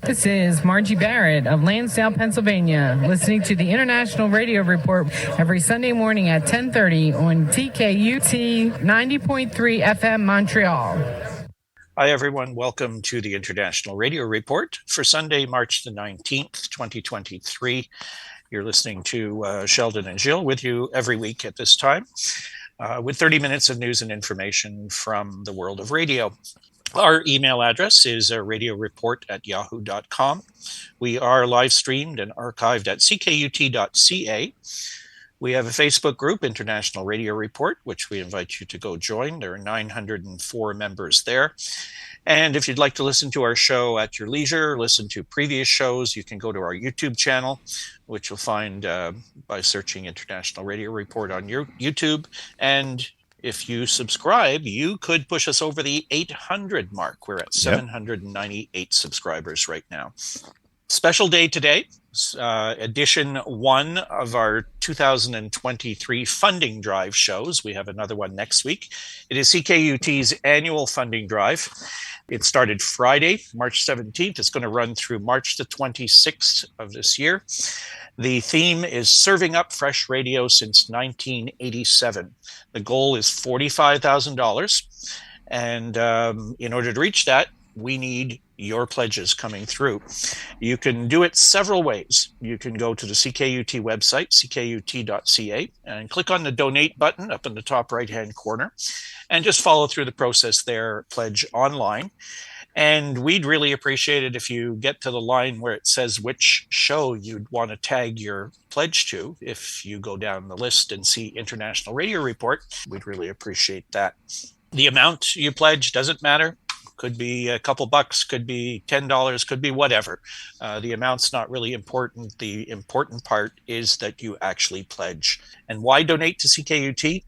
This is Margie Barrett of Lansdale, Pennsylvania, listening to the International Radio Report every Sunday morning at 10:30 on TKUT 90.3 FM Montreal. Hi, everyone. Welcome to the International Radio Report for Sunday, March the 19th, 2023. You're listening to Sheldon and Jill with you every week at this time with 30 minutes of news and information from the world of radio. Our email address is radioreport@yahoo.com. We are live streamed and archived at ckut.ca. We have a Facebook group, International Radio Report, which we invite you to go join. There are 904 members there. And if you'd like to listen to our show at your leisure, listen to previous shows, you can go to our YouTube channel, which you'll find by searching International Radio Report on your YouTube. And if you subscribe, you could push us over the 800 mark. We're at 798 subscribers right now. Special day today, edition 1 of our 2023 funding drive shows. We have another one next week. It is CKUT's annual funding drive. It started Friday, March 17th. It's going to run through March the 26th of this year. The theme is Serving Up Fresh Radio since 1987. The goal is $45,000. And in order to reach that, we need your pledges coming through. You can do it several ways. You can go to the CKUT website, ckut.ca, and click on the donate button up in the top right-hand corner, and just follow through the process there, pledge online. And we'd really appreciate it if you get to the line where it says which show you'd want to tag your pledge to. If you go down the list and see International Radio Report, we'd really appreciate that. The amount you pledge doesn't matter. Could be a couple bucks, could be $10, could be whatever. The amount's not really important. The important part is that you actually pledge. And why donate to CKUT?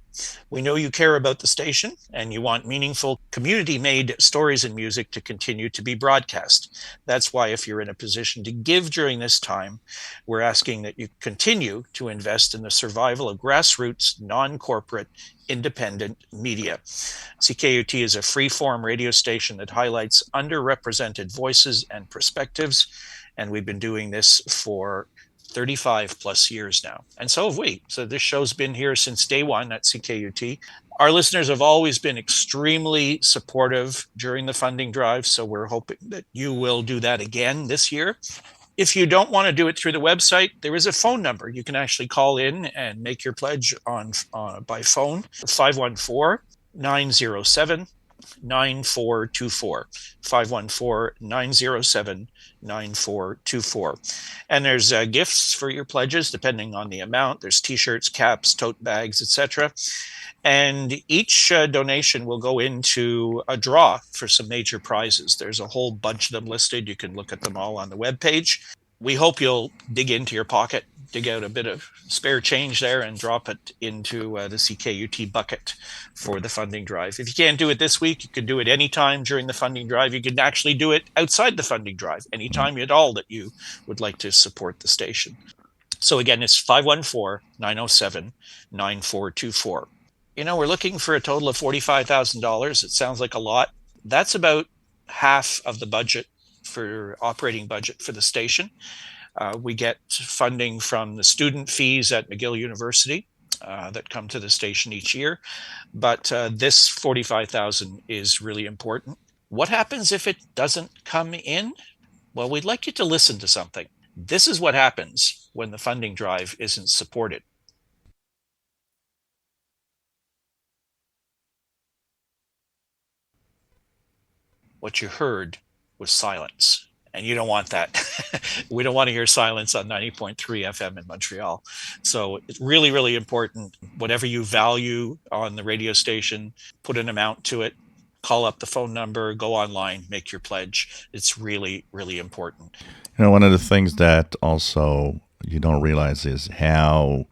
We know you care about the station and you want meaningful community-made stories and music to continue to be broadcast. That's why if you're in a position to give during this time, we're asking that you continue to invest in the survival of grassroots, non-corporate, independent media. CKUT is a free-form radio station that highlights underrepresented voices and perspectives, and we've been doing this for 35 plus years now. And so have we. So this show's been here since day one at CKUT. Our listeners have always been extremely supportive during the funding drive, so we're hoping that you will do that again this year. If you don't want to do it through the website, there is a phone number. You can actually call in and make your pledge by phone, 514-907-9424, 514-907-9424. And there's gifts for your pledges depending on the amount. There's t-shirts, caps, tote bags, etc. And each donation will go into a draw for some major prizes. There's a whole bunch of them listed. You can look at them all on the webpage. We hope you'll dig into your pocket, dig out a bit of spare change there and drop it into the CKUT bucket for the funding drive. If you can't do it this week, you can do it anytime during the funding drive. You can actually do it outside the funding drive, anytime at all that you would like to support the station. So again, it's 514-907-9424. You know, we're looking for a total of $45,000. It sounds like a lot. That's about half of the budget for operating budget for the station. We get funding from the student fees at McGill University that come to the station each year. But this $45,000 is really important. What happens if it doesn't come in? Well, we'd like you to listen to something. This is what happens when the funding drive isn't supported. What you heard was silence, and you don't want that. We don't want to hear silence on 90.3 FM in Montreal. So it's really, really important. Whatever you value on the radio station, put an amount to it, call up the phone number, go online, make your pledge. It's really, really important. You know, one of the things that also you don't realize is how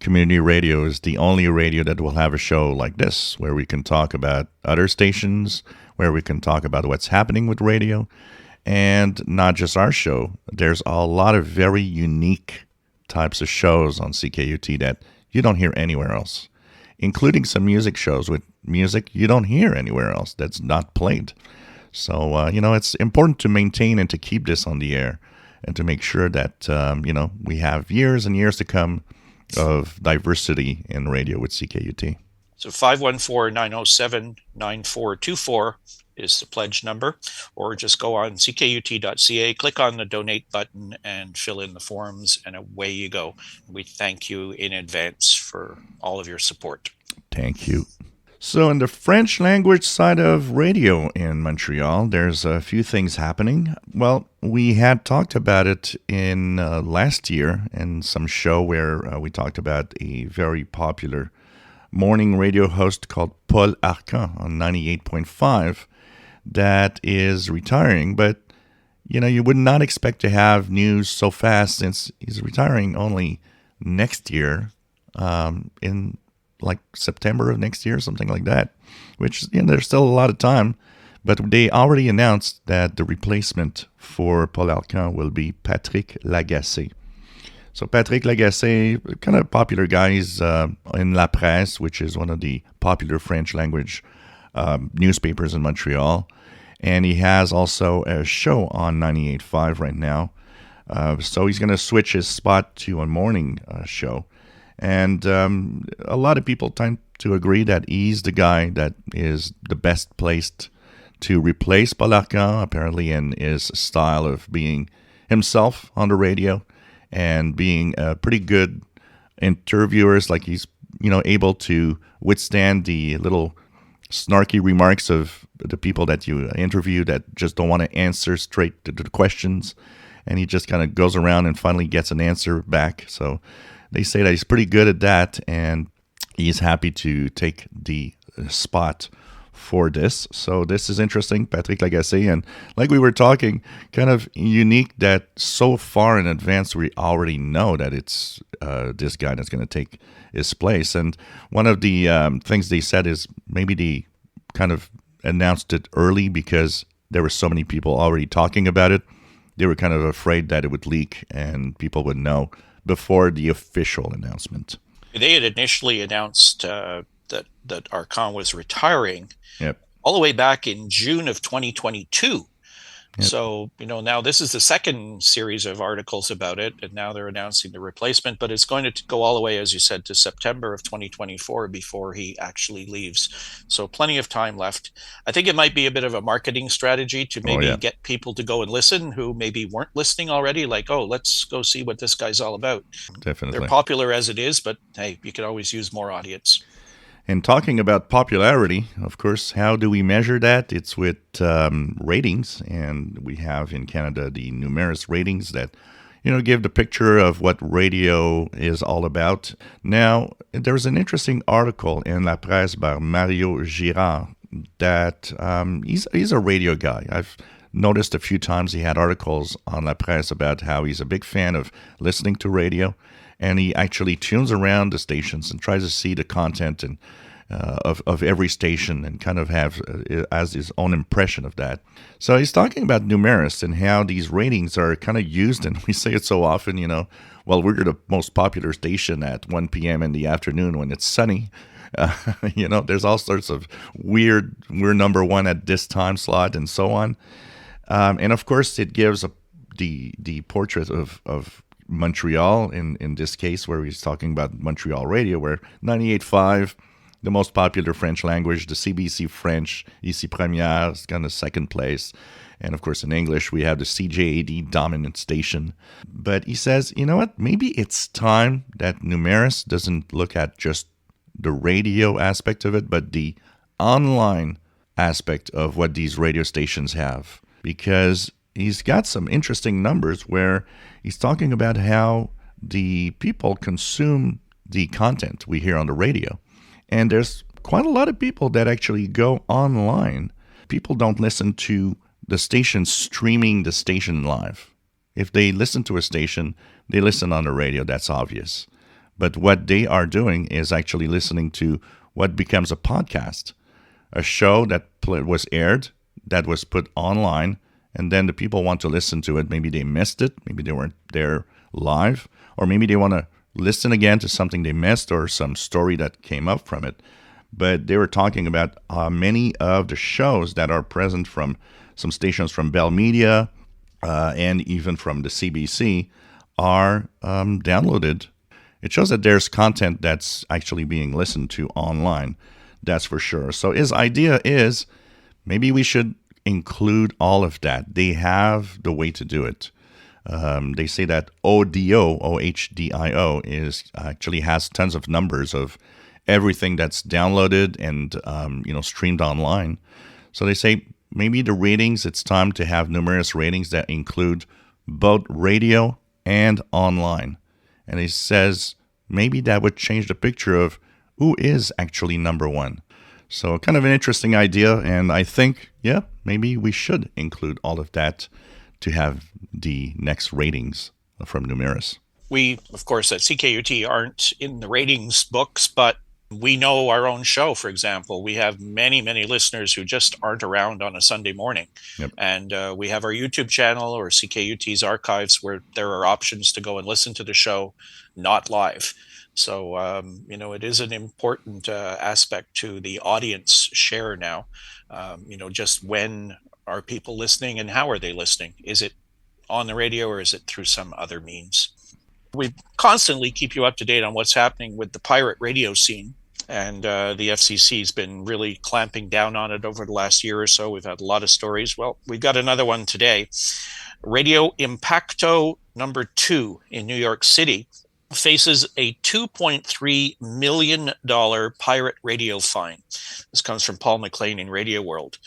community radio is the only radio that will have a show like this, where we can talk about other stations, where we can talk about what's happening with radio, and not just our show. There's a lot of very unique types of shows on CKUT that you don't hear anywhere else, including some music shows with music you don't hear anywhere else that's not played. So, it's important to maintain and to keep this on the air and to make sure that, we have years and years to come of diversity in radio with CKUT. So 514-907-9424 is the pledge number, or just go on ckut.ca, click on the donate button and fill in the forms, and away you go. We thank you in advance for all of your support. Thank you. So in the French language side of radio in Montreal, there's a few things happening. Well, we had talked about it in last year in some show where we talked about a very popular morning radio host called Paul Arcan on 98.5 that is retiring. But, you would not expect to have news so fast since he's retiring only next year in like September of next year, something like that, which, there's still a lot of time. But they already announced that the replacement for Paul Arcan will be Patrick Lagacé. So Patrick Lagacé, kind of popular guy, he's in La Presse, which is one of the popular French language newspapers in Montreal. And he has also a show on 98.5 right now. So he's going to switch his spot to a morning show. And a lot of people tend to agree that he's the guy that is the best placed to replace Paul Arcan, apparently in his style of being himself on the radio and being a pretty good interviewer. Like he's, able to withstand the little snarky remarks of the people that you interview that just don't want to answer straight to the questions. And he just kind of goes around and finally gets an answer back. So they say that he's pretty good at that, and he's happy to take the spot for this. So this is interesting, Patrick Lagacé. And like we were talking, kind of unique that so far in advance we already know that it's this guy that's going to take his place. And one of the things they said is maybe they kind of announced it early because there were so many people already talking about it. They were kind of afraid that it would leak and people would know before the official announcement. They had initially announced that Arcan was retiring all the way back in June of 2022. Yep. So, now this is the second series of articles about it, and now they're announcing the replacement, but it's going to go all the way, as you said, to September of 2024 before he actually leaves. So plenty of time left. I think it might be a bit of a marketing strategy to maybe get people to go and listen who maybe weren't listening already, like, let's go see what this guy's all about. Definitely. They're popular as it is, but hey, you could always use more audience. And talking about popularity, of course, how do we measure that? It's with ratings, and we have in Canada the Numeris ratings that, give the picture of what radio is all about. Now, there's an interesting article in La Presse by Mario Girard that he's a radio guy. I've noticed a few times he had articles on La Presse about how he's a big fan of listening to radio. And he actually tunes around the stations and tries to see the content and of every station and kind of have as his own impression of that. So he's talking about Numeris and how these ratings are kind of used, and we say it so often, we're the most popular station at 1 p.m. in the afternoon when it's sunny. There's all sorts of we're number one at this time slot and so on. And of course, it gives the portrait of Montreal in this case, where he's talking about Montreal radio, where 98.5, the most popular French language, the CBC French, Ici Première, is kind of second place. And of course, in English, we have the CJAD dominant station. But he says, you know what, maybe it's time that Numeris doesn't look at just the radio aspect of it, but the online aspect of what these radio stations have. Because he's got some interesting numbers where he's talking about how the people consume the content we hear on the radio. And there's quite a lot of people that actually go online. People don't listen to the station streaming the station live. If they listen to a station, they listen on the radio, that's obvious. But what they are doing is actually listening to what becomes a podcast, a show that was aired, that was put online, and then the people want to listen to it. Maybe they missed it. Maybe they weren't there live. Or maybe they want to listen again to something they missed or some story that came up from it. but they were talking about many of the shows that are present from some stations from Bell Media and even from the CBC are downloaded. It shows that there's content that's actually being listened to online. That's for sure. So his idea is maybe we should include all of that. They have the way to do it. They say that OHDIO is actually has tons of numbers of everything that's downloaded and streamed online. So they say maybe the ratings, it's time to have numerous ratings that include both radio and online. And he says maybe that would change the picture of who is actually number one. So kind of an interesting idea. And I think, yeah, maybe we should include all of that to have the next ratings from Numeris. We, of course, at CKUT aren't in the ratings books, but we know our own show, for example. We have many, many listeners who just aren't around on a Sunday morning. Yep. And we have our YouTube channel or CKUT's archives where there are options to go and listen to the show, not live. So, it is an important aspect to the audience share now. Just when are people listening and how are they listening? Is it on the radio or is it through some other means? We constantly keep you up to date on what's happening with the pirate radio scene. And the FCC has been really clamping down on it over the last year or so. We've had a lot of stories. Well, we've got another one today. Radio Impacto number 2 in New York City faces a $2.3 million pirate radio fine. This comes from Paul McLean in Radio World.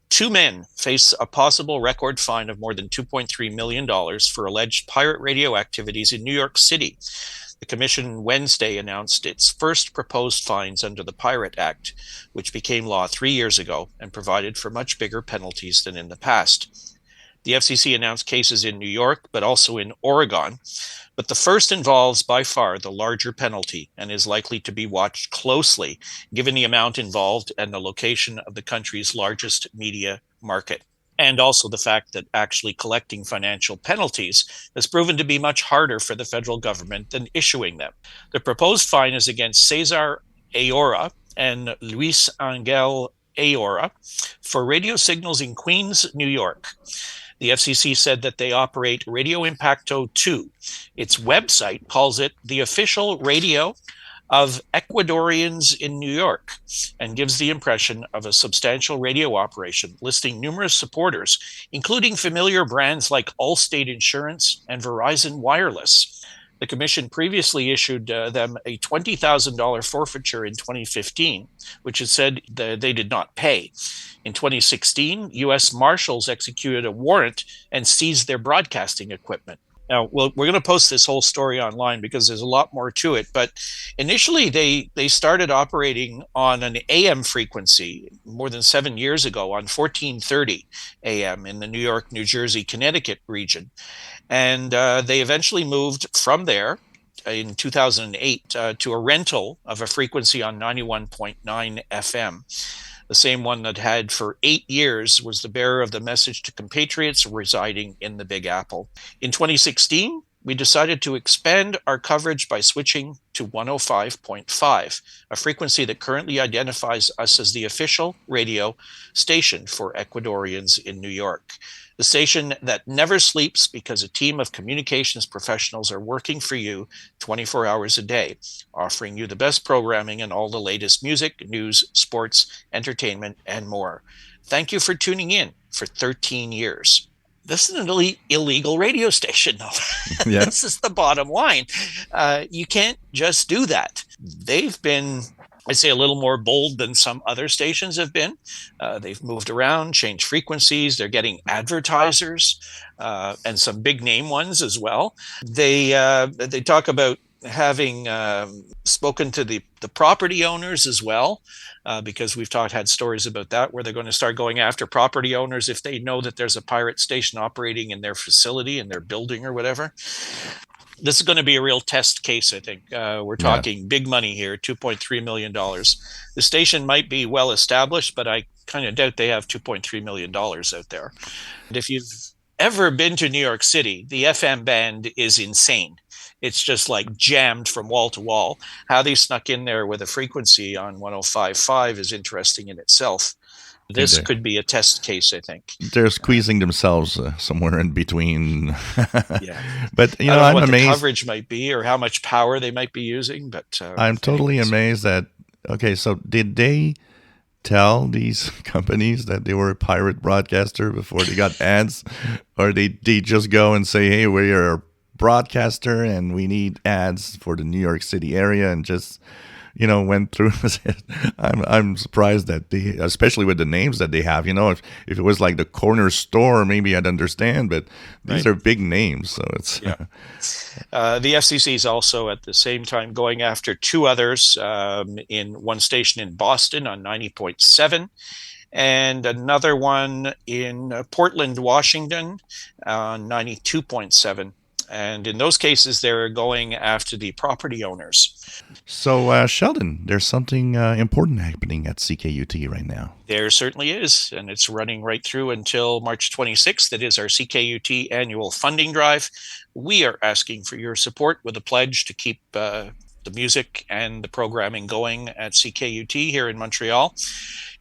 2 men face a possible record fine of more than $2.3 million for alleged pirate radio activities in New York City. The Commission Wednesday announced its first proposed fines under the Pirate Act, which became law 3 years ago and provided for much bigger penalties than in the past. The FCC announced cases in New York, but also in Oregon. But the first involves by far the larger penalty and is likely to be watched closely, given the amount involved and the location of the country's largest media market. And also the fact that actually collecting financial penalties has proven to be much harder for the federal government than issuing them. The proposed fine is against Cesar Ayora and Luis Angel Ayora for radio signals in Queens, New York. The FCC said that they operate Radio Impacto 2. Its website calls it the official radio of Ecuadorians in New York and gives the impression of a substantial radio operation, listing numerous supporters, including familiar brands like Allstate Insurance and Verizon Wireless. The Commission previously issued them a $20,000 forfeiture in 2015, which it said that they did not pay. In 2016, U.S. Marshals executed a warrant and seized their broadcasting equipment. Now, we're going to post this whole story online because there's a lot more to it. But initially, they started operating on an AM frequency more than 7 years ago on 1430 AM in the New York, New Jersey, Connecticut region. And they eventually moved from there in 2008 to a rental of a frequency on 91.9 FM. The same one that had for 8 years was the bearer of the message to compatriots residing in the Big Apple. In 2016, we decided to expand our coverage by switching to 105.5, a frequency that currently identifies us as the official radio station for Ecuadorians in New York. The station that never sleeps because a team of communications professionals are working for you 24 hours a day, offering you the best programming and all the latest music, news, sports, entertainment, and more. Thank you for tuning in for 13 years. This is an illegal radio station, though. Yeah. This is the bottom line. You can't just do that. They've been, I'd say, a little more bold than some other stations have been. They've moved around, changed frequencies. They're getting advertisers and some big name ones as well. They talk about having spoken to the property owners as well, because we've had stories about that, where they're going to start going after property owners if they know that there's a pirate station operating in their facility, in their building or whatever. This is going to be a real test case, I think. We're talking big money here, $2.3 million. The station might be well established, but I kind of doubt they have $2.3 million out there. And if you've ever been to New York City, the FM band is insane. it's just like jammed from wall to wall. How they snuck in there with a frequency on 105.5 is interesting in itself. This could be a test case, I think. They're squeezing themselves somewhere in between. Yeah. But, I don't know I'm what amazed. the coverage might be or how much power they might be using, but I'm totally amazed that, okay, so did they tell these companies that they were a pirate broadcaster before they got ads? Or they just go and say, hey, we're a broadcaster and we need ads for the New York City area, and just went through. I'm surprised that they, especially with the names that they have. If it was like the corner store, maybe I'd understand, but these are big names, so it's The FCC is also at the same time going after two others, in one station in Boston on 90.7 and another one in Portland, Washington on 92.7. And in those cases, they're going after the property owners. So, Sheldon, there's something important happening at CKUT right now. There certainly is, and it's running right through until March 26th. That is our CKUT annual funding drive. We are asking for your support with a pledge to keep the music and the programming going at CKUT here in Montreal.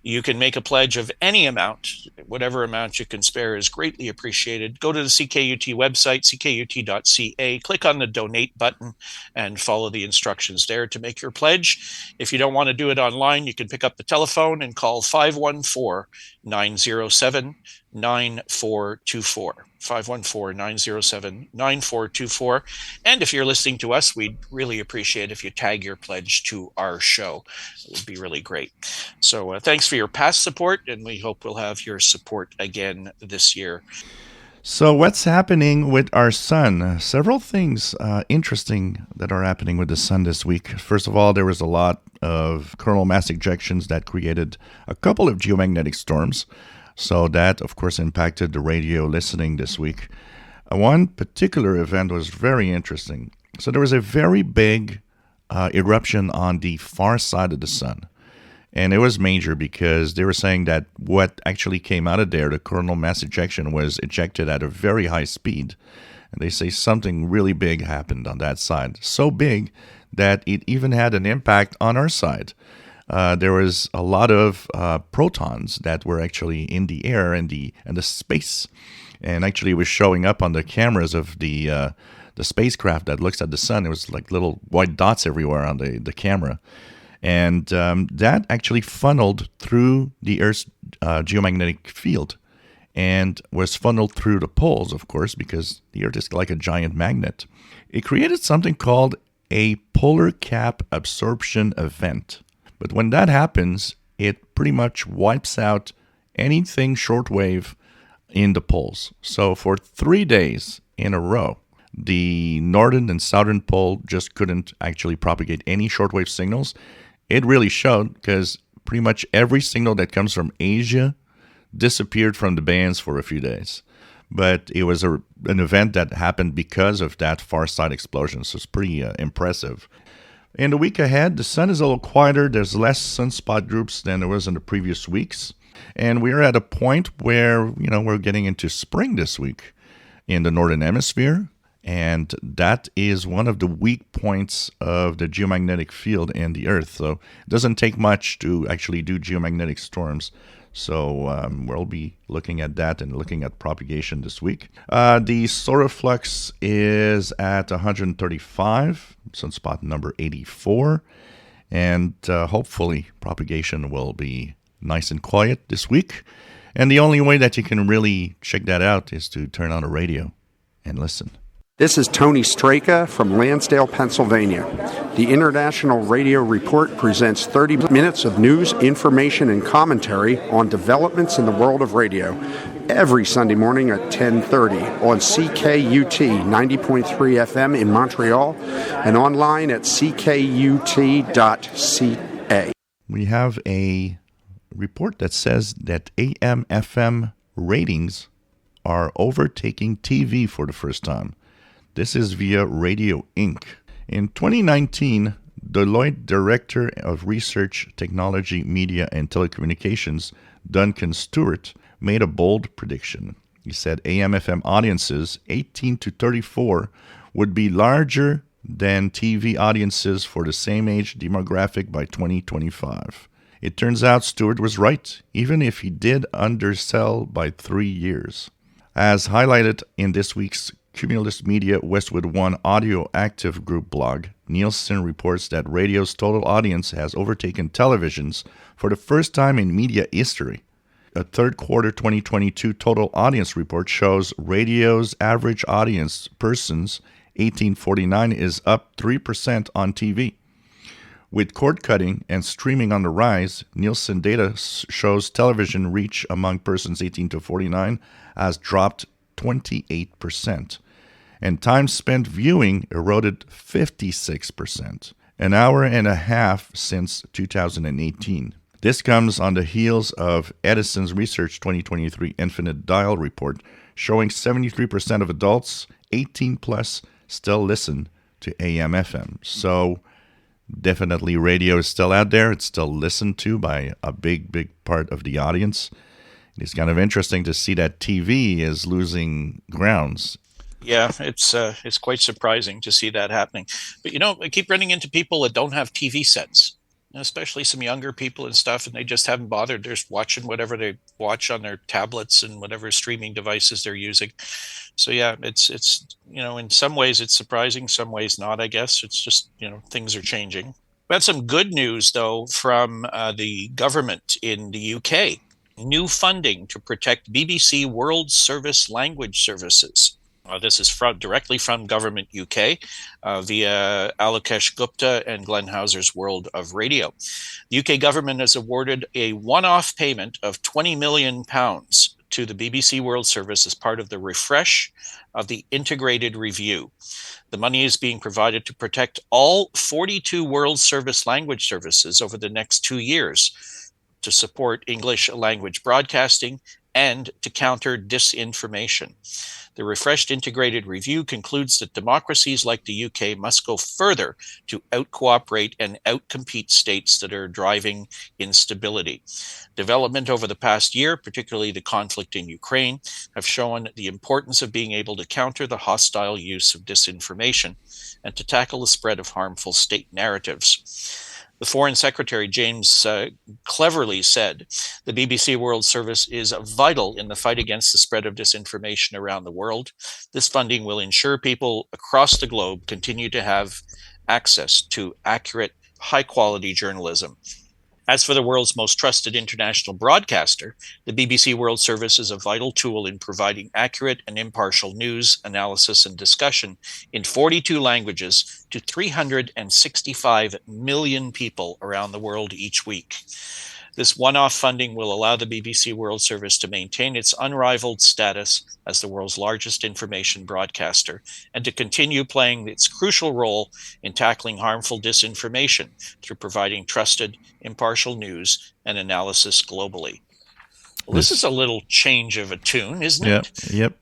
You can make a pledge of any amount. Whatever amount you can spare is greatly appreciated. Go to the CKUT website, ckut.ca, click on the donate button, and follow the instructions there to make your pledge. If you don't want to do it online, you can pick up the telephone and call 514-907-9424. 514-907-9424. And if you're listening to us, we'd really appreciate if you tag your pledge to our show. It would be really great. So thanks for your past support, and we hope we'll have your support again this year. So what's happening with our sun? Several things interesting that are happening with the sun this week. First of all, there was a lot of coronal mass ejections that created a couple of geomagnetic storms. So that, of course, impacted the radio listening this week. One particular event was very interesting. So there was a very big eruption on the far side of the sun. And it was major because they were saying that what actually came out of there, the coronal mass ejection, was ejected at a very high speed. And they say something really big happened on that side. So big that it even had an impact on our side. There was a lot of protons that were actually in the air and the space, and actually was showing up on the cameras of the spacecraft that looks at the sun. It was like little white dots everywhere on the camera, and that actually funneled through the Earth's geomagnetic field, and was funneled through the poles, of course, because the Earth is like a giant magnet. It created something called a polar cap absorption event. But when that happens, it pretty much wipes out anything shortwave in the poles. So for 3 days in a row, the northern and southern pole just couldn't actually propagate any shortwave signals. It really showed, because pretty much every signal that comes from Asia disappeared from the bands for a few days. But it was an event that happened because of that far side explosion, so it's pretty impressive. In the week ahead, the sun is a little quieter. There's less sunspot groups than there was in the previous weeks. And we're at a point where, we're getting into spring this week in the Northern Hemisphere. And that is one of the weak points of the geomagnetic field in the Earth. So it doesn't take much to actually do geomagnetic storms. So we'll be looking at that and looking at propagation this week. The solar flux is at 135, sunspot number 84. And hopefully propagation will be nice and quiet this week. And the only way that you can really check that out is to turn on the radio and listen. This is Tony Straka from Lansdale, Pennsylvania. The International Radio Report presents 30 minutes of news, information, and commentary on developments in the world of radio every Sunday morning at 10:30 on CKUT 90.3 FM in Montreal and online at ckut.ca. We have a report that says that AM/FM ratings are overtaking TV for the first time. This is via Radio Inc. In 2019, Deloitte Director of Research, Technology, Media, and Telecommunications, Duncan Stewart, made a bold prediction. He said AM/FM audiences 18 to 34 would be larger than TV audiences for the same age demographic by 2025. It turns out Stewart was right, even if he did undersell by 3 years. As highlighted in this week's Cumulus Media Westwood One Audio Active Group blog, Nielsen reports that radio's total audience has overtaken television's for the first time in media history. A third quarter 2022 total audience report shows radio's average audience persons 1849 is up 3% on TV. With cord cutting and streaming on the rise, Nielsen data shows television reach among persons 18 to 49 has dropped 28%, and time spent viewing eroded 56%, an hour and a half since 2018. This comes on the heels of Edison's Research 2023 Infinite Dial report showing 73% of adults 18 plus still listen to AM/FM. So definitely radio is still out there. It's still listened to by a big part of the audience. It's kind of interesting to see that TV is losing grounds. Yeah, it's quite surprising to see that happening. But I keep running into people that don't have TV sets, especially some younger people and stuff, and they just haven't bothered. They're just watching whatever they watch on their tablets and whatever streaming devices they're using. So yeah, it's in some ways it's surprising, some ways not, I guess. It's just, things are changing. We had some good news, though, from the government in the UK. New funding to protect BBC World Service language services. This is directly from Government UK via Alokesh Gupta and Glenn Hauser's World of Radio. The UK government has awarded a one-off payment of £20 million to the BBC World Service as part of the refresh of the integrated review. The money is being provided to protect all 42 World Service language services over the next 2 years, to support English language broadcasting, and to counter disinformation. The refreshed integrated review concludes that democracies like the UK must go further to out-cooperate and out-compete states that are driving instability. Development over the past year, particularly the conflict in Ukraine, have shown the importance of being able to counter the hostile use of disinformation and to tackle the spread of harmful state narratives. The Foreign Secretary, James cleverly said, the BBC World Service is vital in the fight against the spread of disinformation around the world. This funding will ensure people across the globe continue to have access to accurate, high-quality journalism. As for the world's most trusted international broadcaster, the BBC World Service is a vital tool in providing accurate and impartial news, analysis, and discussion in 42 languages to 365 million people around the world each week. This one-off funding will allow the BBC World Service to maintain its unrivaled status as the world's largest information broadcaster and to continue playing its crucial role in tackling harmful disinformation through providing trusted, impartial news and analysis globally. Well, this is a little change of a tune, isn't it? Yep.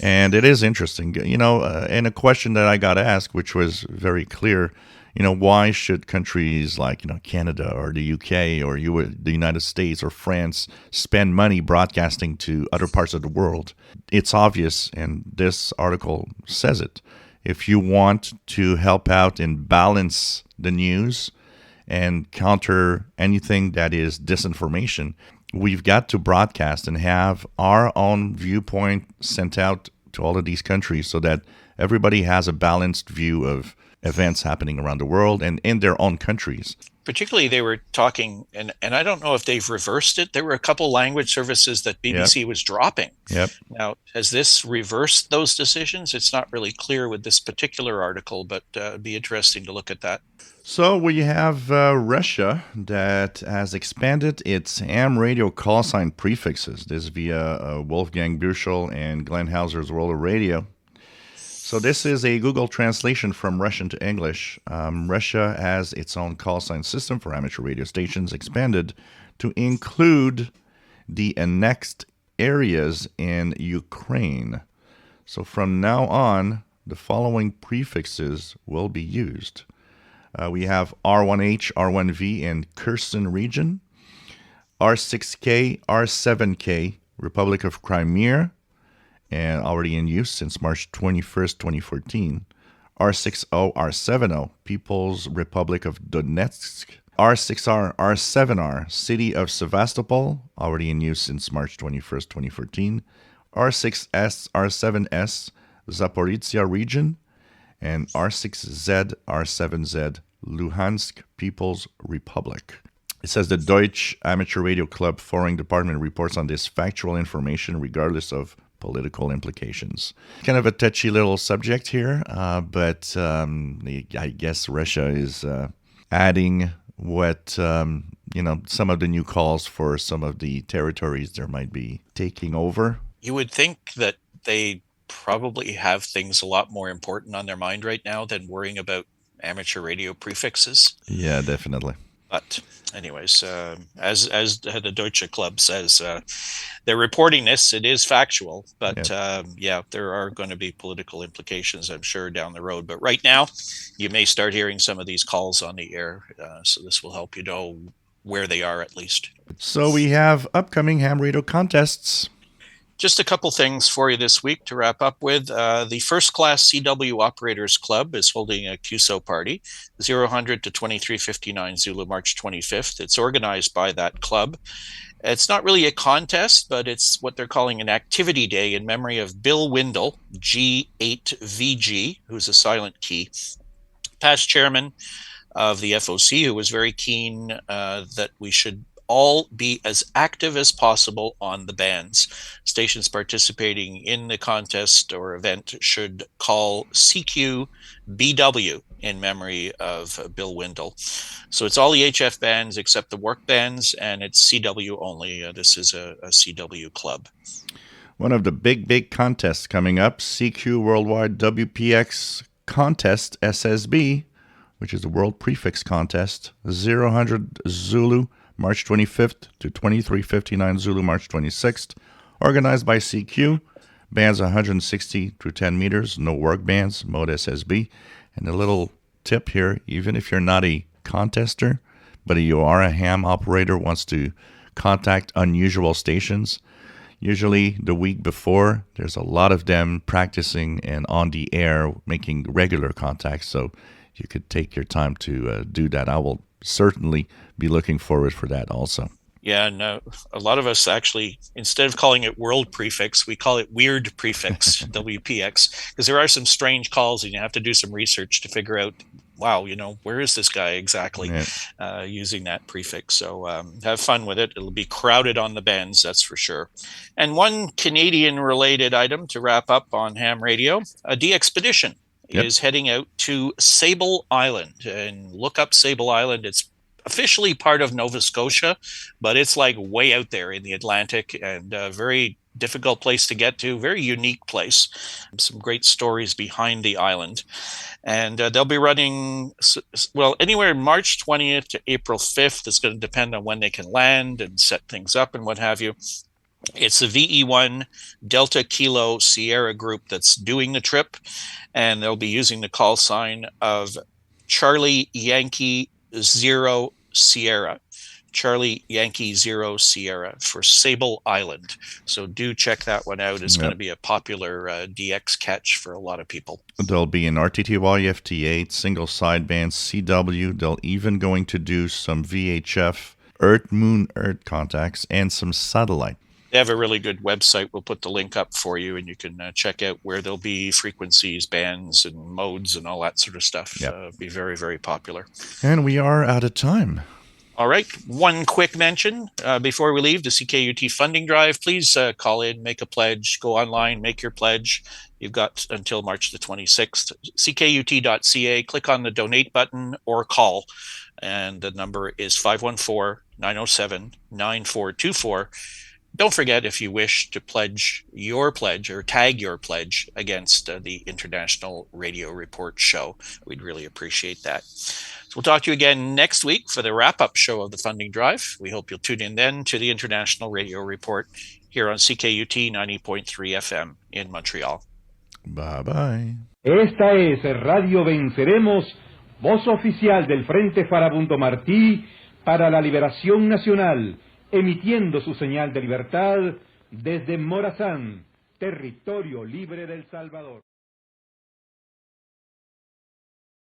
And it is interesting. And a question that I got asked, which was very clear, why should countries like, Canada or the UK or the United States or France spend money broadcasting to other parts of the world? It's obvious, and this article says it. If you want to help out and balance the news and counter anything that is disinformation, we've got to broadcast and have our own viewpoint sent out to all of these countries so that everybody has a balanced view of events happening around the world and in their own countries. Particularly, they were talking, and I don't know if they've reversed it. There were a couple language services that BBC was dropping. Yep. Now, has this reversed those decisions? It's not really clear with this particular article, but it'd be interesting to look at that. So we have Russia that has expanded its ham radio call sign prefixes. This via Wolfgang Büchel and Glenn Hauser's World of Radio. So this is a Google translation from Russian to English. Russia has its own call sign system for amateur radio stations expanded to include the annexed areas in Ukraine. So from now on, the following prefixes will be used. We have R1H, R1V in Kherson region, R6K, R7K, Republic of Crimea, and already in use since March 21st, 2014. R60, R70, People's Republic of Donetsk, R6R, R7R, City of Sevastopol, already in use since March 21st, 2014, R6S, R7S, Zaporizhia region, and R6Z, R7Z, Luhansk People's Republic. It says the Deutsche Amateur Radio Club Foreign Department reports on this factual information regardless of political implications. Kind of a touchy little subject here, but I guess Russia is adding what, some of the new calls for some of the territories they might be taking over. You would think that they probably have things a lot more important on their mind right now than worrying about amateur radio prefixes. Yeah, definitely. But anyways, as the Deutsche Club says, they're reporting this. It is factual, but there are going to be political implications, I'm sure, down the road. But right now, you may start hearing some of these calls on the air. So this will help you know where they are at least. So we have upcoming ham radio contests. Just a couple things for you this week to wrap up with. The First Class CW Operators Club is holding a QSO party, 0000 to 2359 Zulu, March 25th. It's organized by that club. It's not really a contest, but it's what they're calling an activity day in memory of Bill Windle, G8VG, who's a silent key, past chairman of the FOC, who was very keen that we should all be as active as possible on the bands. Stations participating in the contest or event should call CQ-BW in memory of Bill Windle. So it's all the HF bands except the work bands, and it's CW only. This is a CW club. One of the big contests coming up, CQ Worldwide WPX Contest SSB, which is the World Prefix Contest, 0000 Zulu, March 25th to 2359 Zulu, March 26th. Organized by CQ. Bands 160 through 10 meters. No work bands. Mode SSB. And a little tip here, even if you're not a contester, but you are a ham operator, wants to contact unusual stations, usually the week before, there's a lot of them practicing and on the air making regular contacts. So you could take your time to do that. I will certainly be looking forward for that also. Yeah, no, a lot of us actually, instead of calling it world prefix, we call it weird prefix, WPX, because there are some strange calls and you have to do some research to figure out, wow, where is this guy exactly using that prefix? So have fun with it. It'll be crowded on the bands, that's for sure. And one Canadian-related item to wrap up on ham radio, a DXpedition is heading out to Sable Island. And look up Sable Island. It's officially part of Nova Scotia, but it's like way out there in the Atlantic and a very difficult place to get to, very unique place. Some great stories behind the island. And they'll be running, anywhere March 20th to April 5th. It's going to depend on when they can land and set things up and what have you. It's the VE1 Delta Kilo Sierra group that's doing the trip, and they'll be using the call sign of Charlie Yankee Zero Sierra. Charlie Yankee Zero Sierra for Sable Island. So do check that one out. It's going to be a popular DX catch for a lot of people. There'll be an RTTY FT8, single sideband CW. They'll even going to do some VHF Earth, Moon, Earth contacts and some satellite. They have a really good website. We'll put the link up for you, and you can check out where there'll be frequencies, bands, and modes, and all that sort of stuff. Be very, very popular. And we are out of time. All right. One quick mention before we leave, the CKUT funding drive. Please call in, make a pledge, go online, make your pledge. You've got until March the 26th. CKUT.ca, click on the donate button or call. And the number is 514-907-9424. Don't forget, if you wish to pledge your pledge or tag your pledge against the International Radio Report show, we'd really appreciate that. So we'll talk to you again next week for the wrap-up show of the funding drive. We hope you'll tune in then to the International Radio Report here on CKUT 90.3 FM in Montreal. Bye-bye. Esta es Radio Venceremos, voz oficial del Frente Farabundo Martí para la Liberación Nacional, emitiendo su señal de libertad desde Morazán, territorio libre del Salvador.